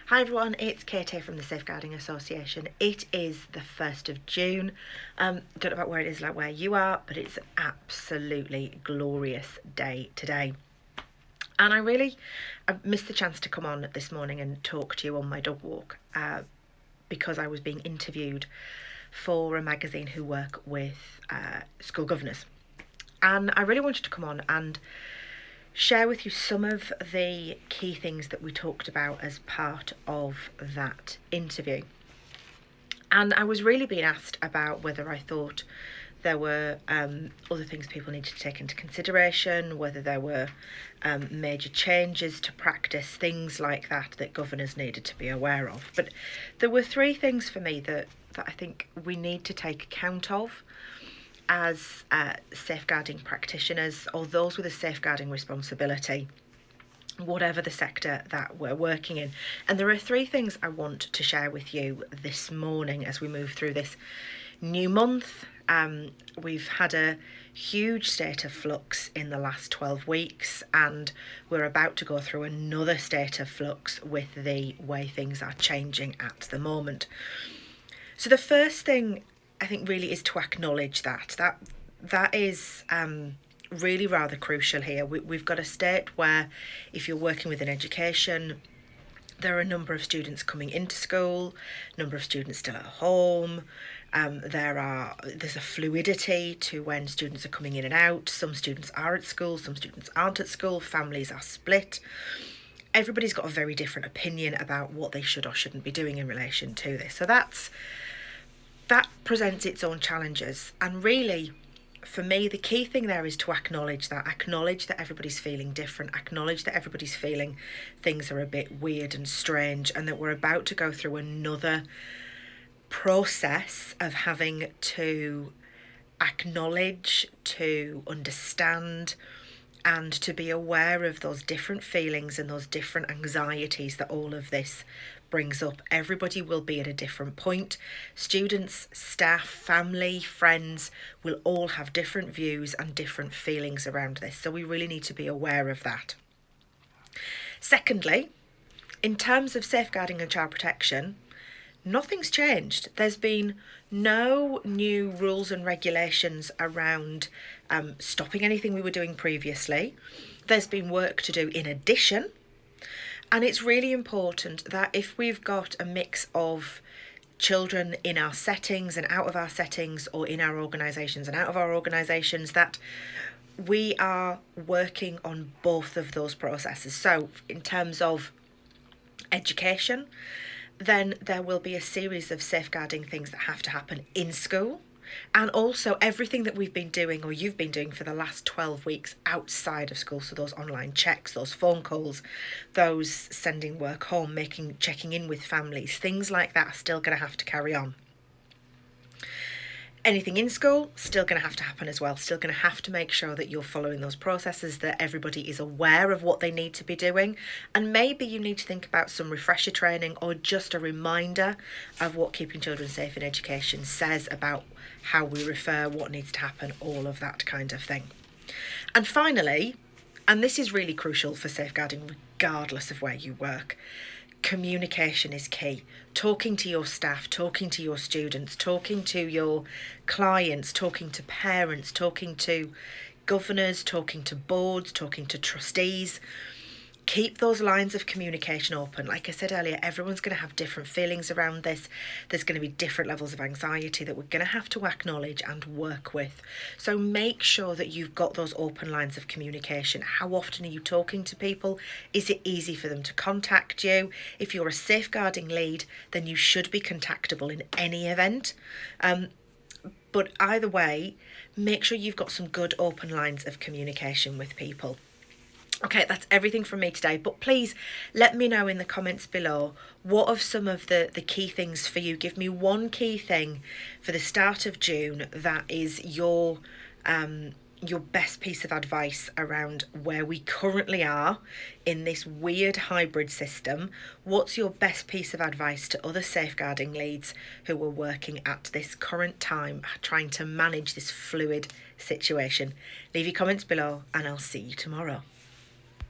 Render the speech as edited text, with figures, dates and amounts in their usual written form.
Hi everyone, it's Katie from the Safeguarding Association. It is the 1st of June. Don't know about where it is, like where you are, but it's an absolutely glorious day today. And I missed the chance to come on this morning and talk to you on my dog walk because I was being interviewed for a magazine who work with school governors. And I really wanted to come on and share with you some of the key things that we talked about as part of that interview. And I was really being asked about whether I thought there were other things people needed to take into consideration, whether there were major changes to practice, things like that governors needed to be aware of. But there were three things for me that I think we need to take account of as safeguarding practitioners or those with a safeguarding responsibility, whatever the sector that we're working in. And there are three things I want to share with you this morning as we move through this new month. We've had a huge state of flux in the last 12 weeks, and we're about to go through another state of flux with the way things are changing at the moment. So the first thing I think really is to acknowledge that is really rather crucial here. We've got a state where, if you're working within education, there are a number of students coming into school, number of students still at home. There's a fluidity to when students are coming in and out. Some students are at school, some students aren't at school, families are split. Everybody's got a very different opinion about what they should or shouldn't be doing in relation to this. So that presents its own challenges. And really, for me, the key thing there is to acknowledge that everybody's feeling different, acknowledge that everybody's feeling things are a bit weird and strange, and that we're about to go through another process of having to acknowledge, to understand, and to be aware of those different feelings and those different anxieties that all of this brings up. Everybody will be at a different point. Students, staff, family, friends will all have different views and different feelings around this. So we really need to be aware of that. Secondly, in terms of safeguarding and child protection, nothing's changed. There's been no new rules and regulations around stopping anything we were doing previously. There's been work to do in addition. And it's really important that if we've got a mix of children in our settings and out of our settings, or in our organisations and out of our organisations, that we are working on both of those processes. So in terms of education, then there will be a series of safeguarding things that have to happen in school. And also everything that we've been doing, or you've been doing, for the last 12 weeks outside of school. So those online checks, those phone calls, those sending work home, checking in with families, things like that are still going to have to carry on. Anything in school, still going to have to happen as well. Still going to have to make sure that you're following those processes, that everybody is aware of what they need to be doing. And maybe you need to think about some refresher training, or just a reminder of what Keeping Children Safe in Education says about how we refer, what needs to happen, all of that kind of thing. And finally, and this is really crucial for safeguarding regardless of where you work, communication is key. Talking to your staff, talking to your students, talking to your clients, talking to parents, talking to governors, talking to boards, talking to trustees. Keep those lines of communication open. Like I said earlier, everyone's going to have different feelings around this. There's going to be different levels of anxiety that we're going to have to acknowledge and work with. So make sure that you've got those open lines of communication. How often are you talking to people? Is it easy for them to contact you? If you're a safeguarding lead, then you should be contactable in any event. But either way, make sure you've got some good open lines of communication with people. Okay, that's everything from me today, but please let me know in the comments below, what are some of the key things for you? Give me one key thing for the start of June that is your best piece of advice around where we currently are in this weird hybrid system. What's your best piece of advice to other safeguarding leads who are working at this current time, trying to manage this fluid situation? Leave your comments below, and I'll see you tomorrow.